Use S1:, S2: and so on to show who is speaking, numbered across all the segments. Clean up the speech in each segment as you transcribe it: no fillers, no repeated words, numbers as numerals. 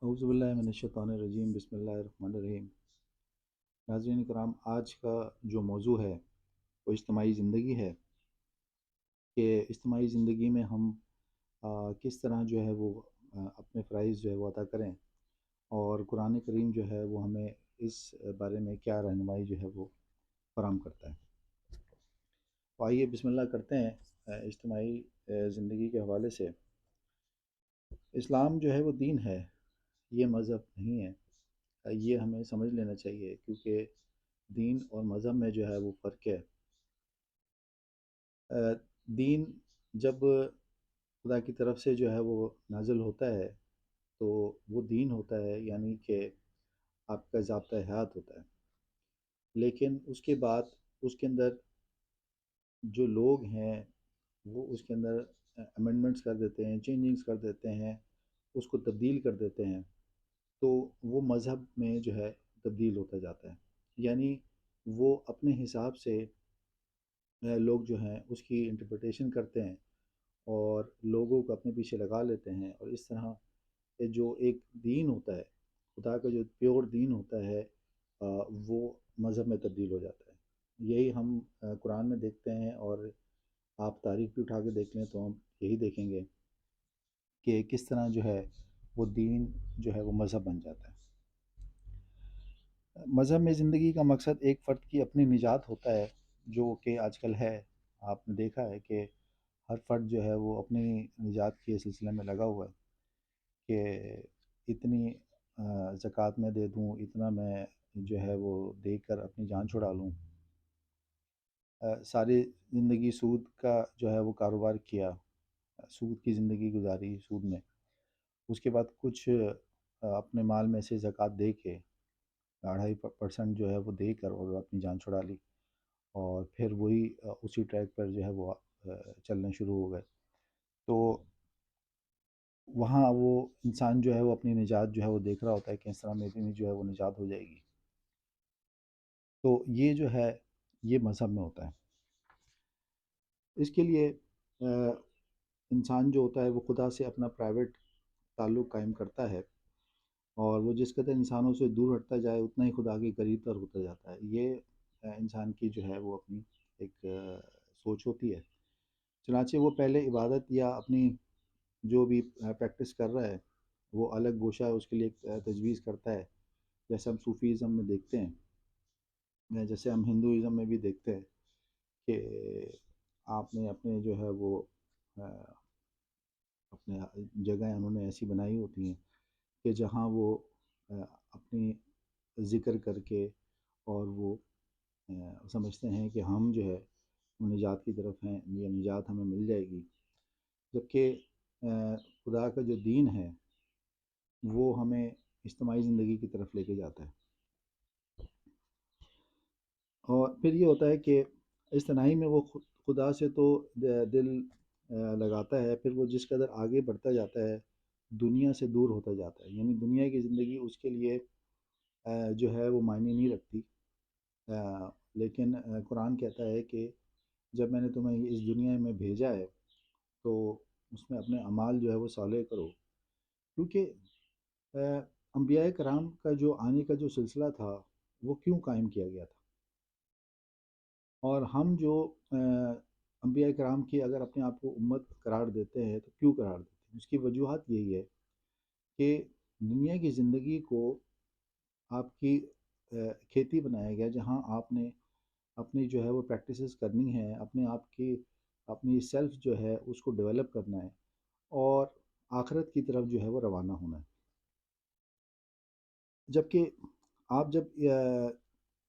S1: اعوذ باللہ من الشیطان الرجیم، بسم اللہ الرحمن الرحیم۔ ناظرین کرام، آج کا جو موضوع ہے وہ اجتماعی زندگی ہے کہ اجتماعی زندگی میں ہم کس طرح جو ہے وہ اپنے فرائض جو ہے وہ ادا کریں، اور قرآن کریم جو ہے وہ ہمیں اس بارے میں کیا رہنمائی جو ہے وہ فراہم کرتا ہے۔ تو آئیے بسم اللہ کرتے ہیں اجتماعی زندگی کے حوالے سے۔ اسلام جو ہے وہ دین ہے، یہ مذہب نہیں ہے، یہ ہمیں سمجھ لینا چاہیے، کیونکہ دین اور مذہب میں جو ہے وہ فرق ہے۔ دین جب خدا کی طرف سے جو ہے وہ نازل ہوتا ہے تو وہ دین ہوتا ہے، یعنی کہ آپ کا ضابطہ حیات ہوتا ہے۔ لیکن اس کے بعد اس کے اندر جو لوگ ہیں وہ اس کے اندر امینڈمنٹس کر دیتے ہیں، چینجنگز کر دیتے ہیں، اس کو تبدیل کر دیتے ہیں، تو وہ مذہب میں جو ہے تبدیل ہوتا جاتا ہے۔ یعنی وہ اپنے حساب سے لوگ جو ہیں اس کی انٹرپریٹیشن کرتے ہیں اور لوگوں کو اپنے پیچھے لگا لیتے ہیں، اور اس طرح یہ جو ایک دین ہوتا ہے، خدا کا جو پیور دین ہوتا ہے، وہ مذہب میں تبدیل ہو جاتا ہے۔ یہی ہم قرآن میں دیکھتے ہیں، اور آپ تاریخ بھی اٹھا کے دیکھ لیں تو ہم یہی دیکھیں گے کہ کس طرح جو ہے وہ دین جو ہے وہ مذہب بن جاتا ہے۔ مذہب میں زندگی کا مقصد ایک فرد کی اپنی نجات ہوتا ہے، جو کہ آج کل ہے۔ آپ نے دیکھا ہے کہ ہر فرد جو ہے وہ اپنی نجات کے سلسلے میں لگا ہوا ہے کہ اتنی زکوٰۃ میں دے دوں، اتنا میں جو ہے وہ دے کر اپنی جان چھڑا لوں۔ ساری زندگی سود کا جو ہے وہ کاروبار کیا، سود کی زندگی گزاری سود میں، اس کے بعد کچھ اپنے مال میں سے زکوٰۃ دے کے 2.5% جو ہے وہ دے کر اور اپنی جان چھڑا لی، اور پھر وہی اسی ٹریک پر جو ہے وہ چلنے شروع ہو گئے۔ تو وہاں وہ انسان جو ہے وہ اپنی نجات جو ہے وہ دیکھ رہا ہوتا ہے کہ اس طرح میری بھی جو ہے وہ نجات ہو جائے گی۔ تو یہ جو ہے یہ مذہب میں ہوتا ہے۔ اس کے لیے انسان جو ہوتا ہے وہ خدا سے اپنا پرائیویٹ تعلق قائم کرتا ہے، اور وہ جس قدر انسانوں سے دور ہٹتا جائے اتنا ہی خدا کے قریب تر ہوتا جاتا ہے۔ یہ انسان کی جو ہے وہ اپنی ایک سوچ ہوتی ہے۔ چنانچہ وہ پہلے عبادت یا اپنی جو بھی پریکٹس کر رہا ہے وہ الگ گوشہ اس کے لیے ایک تجویز کرتا ہے، جیسے ہم صوفیزم میں دیکھتے ہیں، جیسے ہم ہندوازم میں بھی دیکھتے ہیں کہ آپ نے اپنے جو ہے وہ اپنے جگہیں انہوں نے ایسی بنائی ہوتی ہیں کہ جہاں وہ اپنی ذکر کر کے، اور وہ سمجھتے ہیں کہ ہم جو ہے وہ نجات کی طرف ہیں، یہ نجات ہمیں مل جائے گی۔ جبکہ خدا کا جو دین ہے وہ ہمیں اجتماعی زندگی کی طرف لے کے جاتا ہے۔ اور پھر یہ ہوتا ہے کہ اجتماعی میں وہ خدا سے تو دل لگاتا ہے، پھر وہ جس قدر آگے بڑھتا جاتا ہے دنیا سے دور ہوتا جاتا ہے، یعنی دنیا کی زندگی اس کے لیے جو ہے وہ معنی نہیں رکھتی۔ لیکن قرآن کہتا ہے کہ جب میں نے تمہیں اس دنیا میں بھیجا ہے تو اس میں اپنے اعمال جو ہے وہ صالح کرو، کیونکہ انبیاء کرام کا جو آنے کا جو سلسلہ تھا وہ کیوں قائم کیا گیا تھا، اور ہم جو انبیاء کرام کی اگر اپنے آپ کو امت قرار دیتے ہیں تو کیوں قرار دیتے ہیں؟ اس کی وجوہات یہی ہے کہ دنیا کی زندگی کو آپ کی کھیتی بنایا گیا، جہاں آپ نے اپنی جو ہے وہ پریکٹسز کرنی ہے، اپنے آپ کی اپنی سیلف جو ہے اس کو ڈیولپ کرنا ہے، اور آخرت کی طرف جو ہے وہ روانہ ہونا ہے۔ جبکہ آپ جب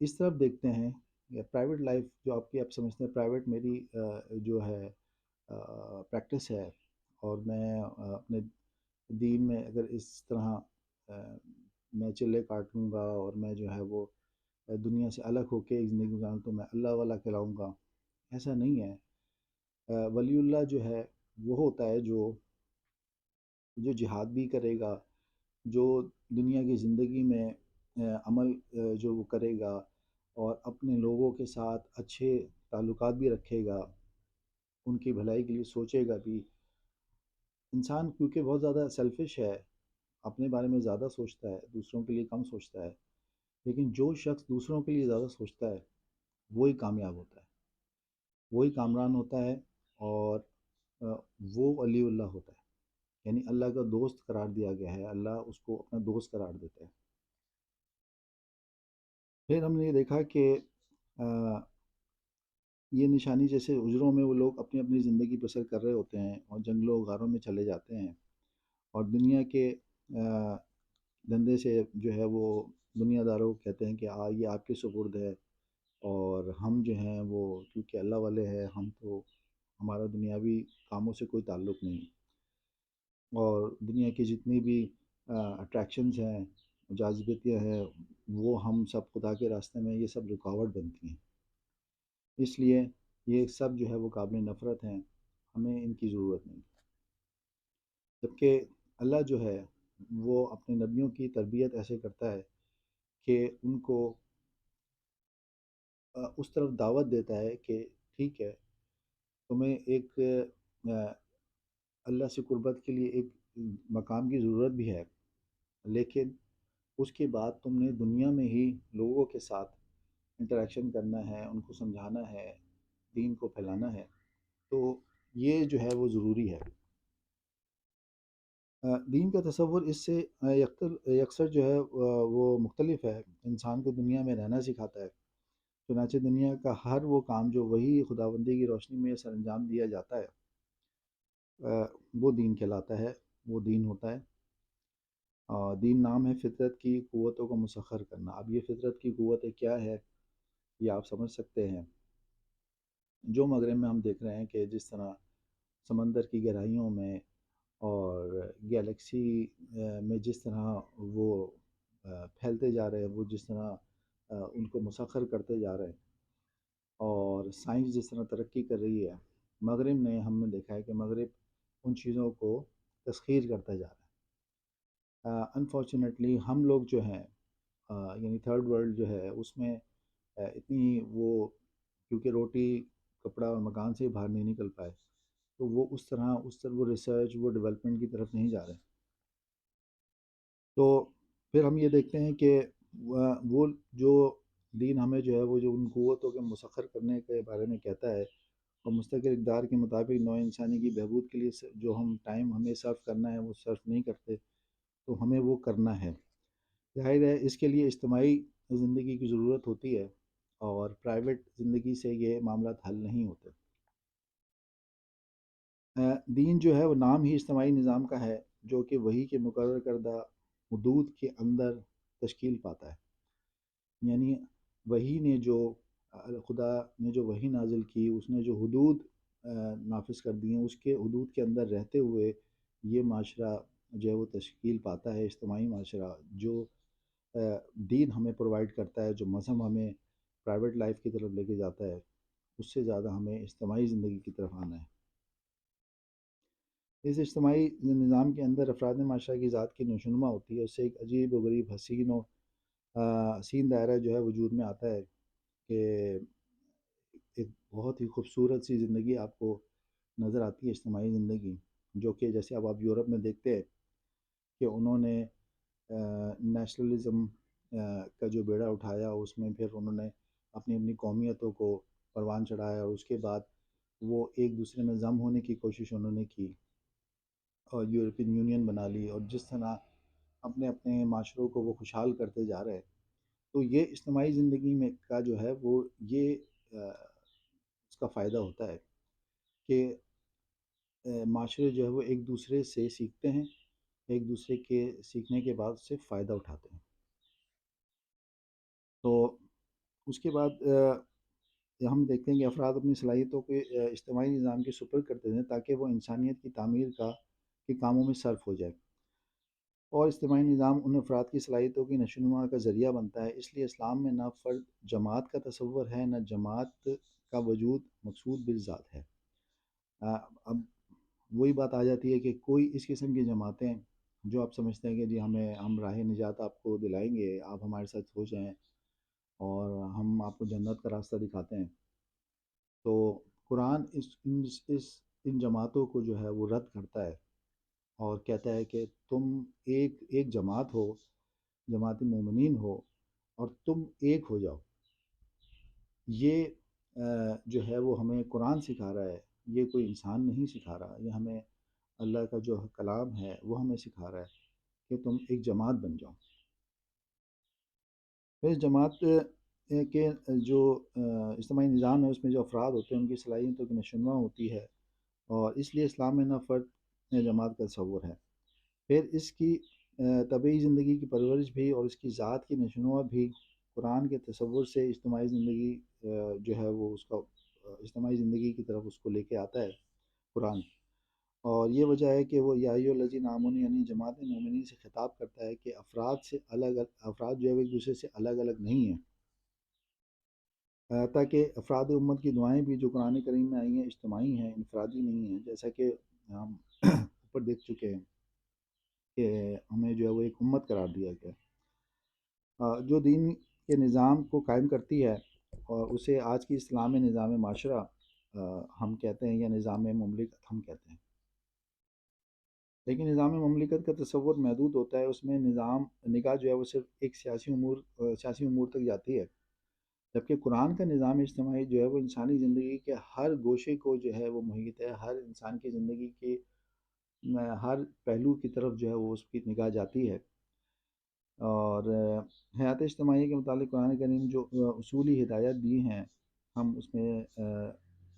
S1: اس طرف دیکھتے ہیں، پرائیویٹ لائف جو آپ کی آپ سمجھتے ہیں پرائیویٹ میری جو ہے پریکٹس ہے، اور میں اپنے دین میں اگر اس طرح میں چلے کاٹوں گا اور میں جو ہے وہ دنیا سے الگ ہو کے ایک زندگی گزاروں تو میں اللہ والا کہلاؤں گا، ایسا نہیں ہے۔ ولی اللہ جو ہے وہ ہوتا ہے جو جہاد بھی کرے گا، جو دنیا کی زندگی میں عمل جو وہ کرے گا، اور اپنے لوگوں کے ساتھ اچھے تعلقات بھی رکھے گا، ان کی بھلائی کے لیے سوچے گا بھی۔ انسان کیونکہ بہت زیادہ سیلفش ہے، اپنے بارے میں زیادہ سوچتا ہے، دوسروں کے لیے کم سوچتا ہے، لیکن جو شخص دوسروں کے لیے زیادہ سوچتا ہے وہی کامیاب ہوتا ہے، وہی کامران ہوتا ہے، اور آ، وہ ولی اللہ ہوتا ہے، یعنی اللہ کا دوست قرار دیا گیا ہے، اللہ اس کو اپنا دوست قرار دیتا ہے۔ پھر ہم نے یہ دیکھا کہ آ، یہ نشانی جیسے اجروں میں وہ لوگ اپنی اپنی زندگی بسر کر رہے ہوتے ہیں اور جنگلوں و غاروں میں چلے جاتے ہیں، اور دنیا کے آ، دھندے سے جو ہے وہ دنیا داروں کو کہتے ہیں کہ یہ آپ کے سپرد ہے، اور ہم جو ہیں وہ کیونکہ اللہ والے ہیں، ہم تو ہمارا دنیاوی کاموں سے کوئی تعلق نہیں، اور دنیا کی جتنی بھی اٹریکشنز ہیں، جاذبیتیاں ہیں، وہ ہم سب خدا کے راستے میں یہ سب رکاوٹ بنتی ہیں، اس لیے یہ سب جو ہے وہ قابل نفرت ہیں، ہمیں ان کی ضرورت نہیں۔ جبکہ اللہ جو ہے وہ اپنے نبیوں کی تربیت ایسے کرتا ہے کہ ان کو اس طرف دعوت دیتا ہے کہ ٹھیک ہے، تمہیں ایک اللہ سے قربت کے لیے ایک مقام کی ضرورت بھی ہے، لیکن اس کے بعد تم نے دنیا میں ہی لوگوں کے ساتھ انٹریکشن کرنا ہے، ان کو سمجھانا ہے، دین کو پھیلانا ہے، تو یہ جو ہے وہ ضروری ہے۔ دین کا تصور اس سے یکسر جو ہے وہ مختلف ہے، انسان کو دنیا میں رہنا سکھاتا ہے، چنانچہ دنیا کا ہر وہ کام جو وہی خداوندی کی روشنی میں سر انجام دیا جاتا ہے وہ دین کہلاتا ہے، وہ دین ہوتا ہے۔ دین نام ہے فطرت کی قوتوں کو مسخر کرنا۔ اب یہ فطرت کی قوتیں کیا ہے یہ آپ سمجھ سکتے ہیں۔ جو مغرب میں ہم دیکھ رہے ہیں کہ جس طرح سمندر کی گہرائیوں میں اور گیلیکسی میں جس طرح وہ پھیلتے جا رہے ہیں، وہ جس طرح ان کو مسخر کرتے جا رہے ہیں، اور سائنس جس طرح ترقی کر رہی ہے، مغرب نے ہم نے دیکھا ہے کہ مغرب ان چیزوں کو تسخیر کرتا جا رہا ہے۔ انفارچونیٹلی ہم لوگ جو ہیں یعنی تھرڈ ورلڈ جو ہے اس میں اتنی وہ کیونکہ روٹی کپڑا اور مکان سے باہر نہیں نکل پائے، تو وہ اس طرح وہ ریسرچ وہ ڈیولپمنٹ کی طرف نہیں جا رہے۔ تو پھر ہم یہ دیکھتے ہیں کہ وہ جو دین ہمیں جو ہے وہ جو ان قوتوں کے مسخر کرنے کے بارے میں کہتا ہے، اور مستقل اقدار کے مطابق نوع انسانی کی بہبود کے لیے جو ہم ٹائم ہمیں صرف کرنا ہے وہ صرف نہیں کرتے، تو ہمیں وہ کرنا ہے۔ ظاہر ہے اس کے لیے اجتماعی زندگی کی ضرورت ہوتی ہے، اور پرائیویٹ زندگی سے یہ معاملات حل نہیں ہوتے۔ دین جو ہے وہ نام ہی اجتماعی نظام کا ہے، جو کہ وہی کے مقرر کردہ حدود کے اندر تشکیل پاتا ہے، یعنی وہی نے جو خدا نے جو وہی نازل کی، اس نے جو حدود نافذ کر دی ہیں، اس کے حدود کے اندر رہتے ہوئے یہ معاشرہ جو ہے وہ تشکیل پاتا ہے، اجتماعی معاشرہ جو دین ہمیں پرووائڈ کرتا ہے، جو مذہب ہمیں پرائیویٹ لائف کی طرف لے کے جاتا ہے، اس سے زیادہ ہمیں اجتماعی زندگی کی طرف آنا ہے۔ اس اجتماعی نظام کے اندر افراد معاشرہ کی ذات کی نشوونما ہوتی ہے، اس سے ایک عجیب و غریب حسین دائرہ جو ہے وجود میں آتا ہے کہ ایک بہت ہی خوبصورت سی زندگی آپ کو نظر آتی ہے، اجتماعی زندگی، جو کہ جیسے اب آپ یورپ میں دیکھتے ہیں کہ انہوں نے نیشنلزم کا جو بیڑا اٹھایا، اس میں پھر انہوں نے اپنی اپنی قومیتوں کو پروان چڑھایا، اور اس کے بعد وہ ایک دوسرے میں ضم ہونے کی کوشش انہوں نے کی، اور یورپین یونین بنا لی، اور جس طرح اپنے اپنے معاشروں کو وہ خوشحال کرتے جا رہے ہیں۔ تو یہ اجتماعی زندگی میں کا جو ہے وہ یہ اس کا فائدہ ہوتا ہے کہ معاشرے جو ہے وہ ایک دوسرے سے سیکھتے ہیں، ایک دوسرے کے سیکھنے کے بعد اس سے فائدہ اٹھاتے ہیں۔ تو اس کے بعد ہم دیکھتے ہیں کہ افراد اپنی صلاحیتوں کے اجتماعی نظام کے سپرد کرتے ہیں تاکہ وہ انسانیت کی تعمیر کے کاموں میں صرف ہو جائے، اور اجتماعی نظام ان افراد کی صلاحیتوں کی نشوونما کا ذریعہ بنتا ہے۔ اس لیے اسلام میں نہ فرد جماعت کا تصور ہے، نہ جماعت کا وجود مقصود بالذات ہے۔ اب وہی بات آ جاتی ہے کہ کوئی اس قسم کی جماعتیں جو آپ سمجھتے ہیں کہ جی ہم راہ نجات آپ کو دلائیں گے، آپ ہمارے ساتھ ہو جائیں اور ہم آپ کو جنت کا راستہ دکھاتے ہیں، تو قرآن ان جماعتوں کو جو ہے وہ رد کرتا ہے، اور کہتا ہے کہ تم ایک ایک جماعت ہو، جماعت مومنین ہو، اور تم ایک ہو جاؤ۔ یہ جو ہے وہ ہمیں قرآن سکھا رہا ہے، یہ کوئی انسان نہیں سکھا رہا، یہ ہمیں اللہ کا جو کلام ہے وہ ہمیں سکھا رہا ہے کہ تم ایک جماعت بن جاؤ۔ پھر اس جماعت کے جو اجتماعی نظام ہے اس میں جو افراد ہوتے ہیں ان کی صلاحیتوں کی نشوونما ہوتی ہے، اور اس لیے اسلام میں نہ فرد نہ جماعت کا تصور ہے۔ پھر اس کی طبعی زندگی کی پرورش بھی اور اس کی ذات کی نشوونما بھی قرآن کے تصور سے اجتماعی زندگی جو ہے وہ اس کا اجتماعی زندگی کی طرف اس کو لے کے آتا ہے قرآن۔ اور یہ وجہ ہے کہ وہ یا ایھا الذین آمنوا یعنی جماعت مومنین سے خطاب کرتا ہے کہ افراد جو ہے وہ ایک دوسرے سے الگ الگ نہیں ہیں، تاکہ افراد امت کی دعائیں بھی جو قرآن کریم میں آئی ہیں اجتماعی ہیں، انفرادی نہیں ہیں، جیسا کہ ہم اوپر دیکھ چکے ہیں کہ ہمیں جو ہے وہ ایک امت قرار دیا گیا، جو دین کے نظام کو قائم کرتی ہے، اور اسے آج کی اسلام میں نظام معاشرہ ہم کہتے ہیں، یا نظام مملکت ہم کہتے ہیں۔ لیکن نظام مملکت کا تصور محدود ہوتا ہے، اس میں نگاہ جو ہے وہ صرف ایک سیاسی امور تک جاتی ہے، جبکہ قرآن کا نظام اجتماعی جو ہے وہ انسانی زندگی کے ہر گوشے کو جو ہے وہ محیط ہے، ہر انسان کی زندگی کے ہر پہلو کی طرف جو ہے وہ اس کی نگاہ جاتی ہے۔ اور حیات اجتماعی کے متعلق قرآن کریم جو اصولی ہدایات دی ہیں، ہم اس میں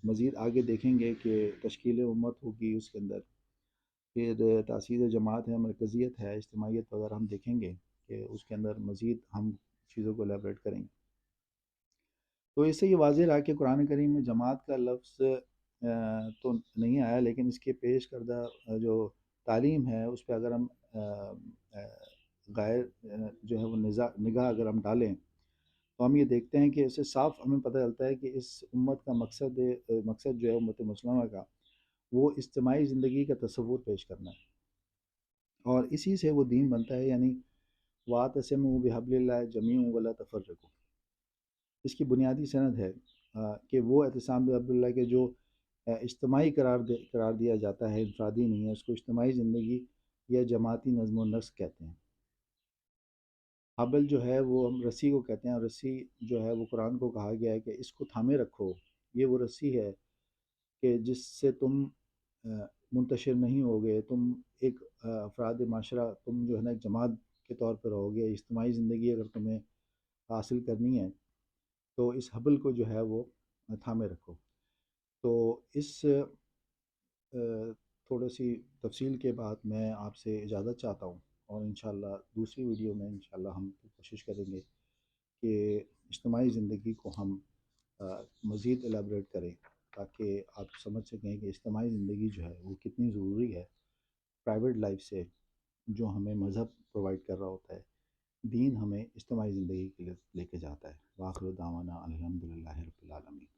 S1: مزید آگے دیکھیں گے کہ تشکیل امت ہوگی اس کے اندر، پھر تاسیس جماعت ہے، مرکزیت ہے، اجتماعیت وغیرہ ہم دیکھیں گے کہ اس کے اندر مزید ہم چیزوں کو ایلیبریٹ کریں گے۔ تو اس سے یہ واضح رہا کہ قرآن کریم میں جماعت کا لفظ تو نہیں آیا، لیکن اس کے پیش کردہ جو تعلیم ہے اس پہ اگر ہم غیر جو ہے وہ نگاہ اگر ہم ڈالیں تو ہم یہ دیکھتے ہیں کہ اس سے صاف ہمیں پتہ چلتا ہے کہ اس امت کا مقصد جو ہے امت مسلمہ کا، وہ اجتماعی زندگی کا تصور پیش کرنا ہے، اور اسی سے وہ دین بنتا ہے، یعنی وَاعْتَصِمُوا بِحَبْلِ اللَّهِ جَمِيعًا وَلَا تَفَرَّقُوا۔ اس کی بنیادی سند ہے کہ وہ اعتصام بحبل اللہ کے جو اجتماعی قرار دیا جاتا ہے، انفرادی نہیں ہے، اس کو اجتماعی زندگی یا جماعتی نظم و نسق کہتے ہیں۔ حبل جو ہے وہ ہم رسی کو کہتے ہیں، اور رسی جو ہے وہ قرآن کو کہا گیا ہے کہ اس کو تھامے رکھو، یہ وہ رسی ہے کہ جس سے تم منتشر نہیں ہوگے، تم ایک افراد معاشرہ، تم جو ہے نا ایک جماعت کے طور پر رہو گے۔ اجتماعی زندگی اگر تمہیں حاصل کرنی ہے تو اس حبل کو جو ہے وہ تھامے رکھو۔ تو اس تھوڑی سی تفصیل کے بعد میں آپ سے اجازت چاہتا ہوں، اور انشاءاللہ دوسری ویڈیو میں انشاءاللہ ہم کوشش کریں گے کہ اجتماعی زندگی کو ہم مزید ایلیبریٹ کریں، تاکہ آپ سمجھ سکیں کہ اجتماعی زندگی جو ہے وہ کتنی ضروری ہے پرائیویٹ لائف سے، جو ہمیں مذہب پرووائڈ کر رہا ہوتا ہے۔ دین ہمیں اجتماعی زندگی کے لیے لے کے جاتا ہے۔ وآخر دعوانا الحمدللہ رب العالمین۔